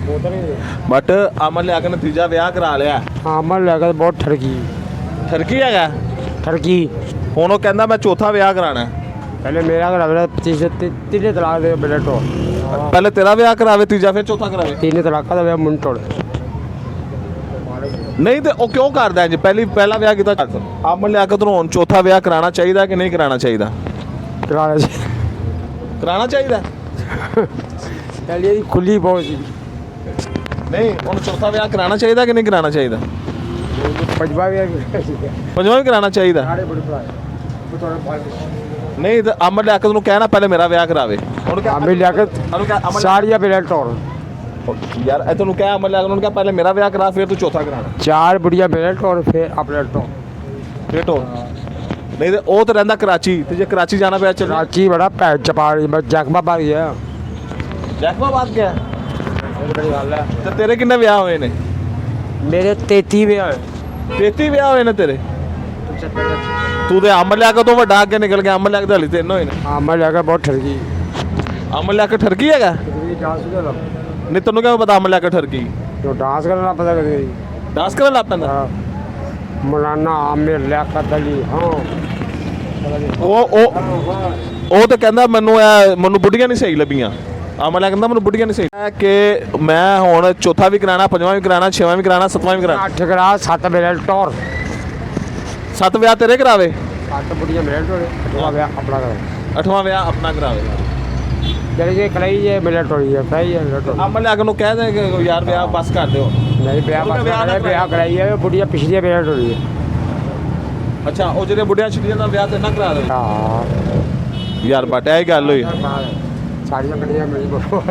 But अमन लिया ने तीजा विआह करा लिया। अमन लिया बहुत ठरकी ठरकी है ठरकी। हुण वो कहंदा मैं चौथा विआह कराना है। पहले मेरा करा तीसरे तलाक दे बेटा तोड़। पहले तेरा विआह करावे तीजा फिर चौथा करावे। तीन तलाक का विआह मुंड तोड़ नहीं तो वो क्यों करदा है जी? पहला विआह किया अमन लिया के हुण चौथा विआह कराना चाहिए कि नहीं कराना चाहिए? कराना चाहिए। पहले खुली बहुत सी नहीं हुण चौथा विआह कराना चाहिए कि नहीं कराना चाहिए? पंजवा भी पंजवां भी कराना चाहिए। नहीं तो अमन लिया के कहना पहले मेरा विआह करावे। सारिया बेटा तोड़ यार तेन क्या अमन लिया क्या पहले मेरा विआह करा फिर तू चौथा कराना। चार बुढ़िया बेटा तोड़ फिर अपने तोड़ फिर तो नहीं तो वो तो रहिंदा कराची ते जे कराची जाना पे चल कराची बड़ा पैर चपा जैकबाबाद गया। जैकबाबाद गया ते तेरे किन्ने विआह होए ने? मेरे 33 विआह 33 विआह होए ने तेरे। तू तो अमन लिया तो वड्डा अगे निकल गया। अमन लिया के हली 3 होए ने। अमन लिया बहुत ठरकी। अमन लिया के ठरकी है नहीं तेन क्या पता अमन लिया के ठरकी? तो डांस करना पता कर डांस करन लग पैंदा। मौलाना आमिर लियाकत अली। हाँ ਉਹ ਤਾਂ ਕਹਿੰਦਾ ਮੈਨੂੰ ਬੁੱਢੀਆਂ ਨਹੀਂ ਸਹੀ ਲੱਭੀਆਂ। ਅਮਲਾ ਕਹਿੰਦਾ ਮੈਨੂੰ ਬੁੱਢੀਆਂ ਨਹੀਂ ਸਹੀ ਕਿ ਮੈਂ ਹੁਣ ਚੌਥਾ ਵੀ ਕਰਾਣਾ, ਪੰਜਵਾਂ ਵੀ ਕਰਾਣਾ, ਛੇਵਾਂ ਵੀ ਕਰਾਣਾ, ਸੱਤਵਾਂ ਵੀ ਕਰਾਣਾ। 8 ਕਰਾ 7 ਮੇਰੇ ਟੌਰ 7 ਵਿਆਹ ਤੇਰੇ ਕਰਾਵੇ। 8 ਬੁੱਢੀਆਂ ਮੇਰੇ ਟੌਰ 8ਵਾਂ ਵਿਆਹ ਆਪਣਾ ਕਰਾਵੇ। 8ਵਾਂ ਵਿਆਹ ਆਪਣਾ ਕਰਾਵੇ। ਜਿਹੜੇ ਜੇ ਕਰਾਈ ਜੇ ਮੇਰੇ ਟੌਰੀ ਹੈ ਸਹੀ ਹੈ। ਅਮਲਾ ਨੂੰ ਕਹਿ ਦੇ ਕਿ ਯਾਰ ਵਿਆਹ ਬਸ ਕਰ ਦਿਓ। ਨਹੀਂ ਵਿਆਹ ਵਿਆਹ ਕਰਾਈ ਹੈ ਬੁੱਢੀਆਂ ਪਿਛਲੀਆਂ ਮੇਰੇ ਟੌਰੀ ਹੈ। ਅੱਛਾ ਉਹ ਜਿਹੜੇ ਬੁੱਢੀਆਂ ਛਿੜੀਆਂ ਦਾ ਵਿਆਹ ਤੇ ਨਾ ਕਰਾ ਦੇ। ਹਾਂ ਯਾਰ ਬਟ ਇਹ ਗੱਲ ਹੋਈ ਸਾਰੀਆਂ ਕੱਢੀਆਂ ਮੇਰੀ ਬੋਲੋ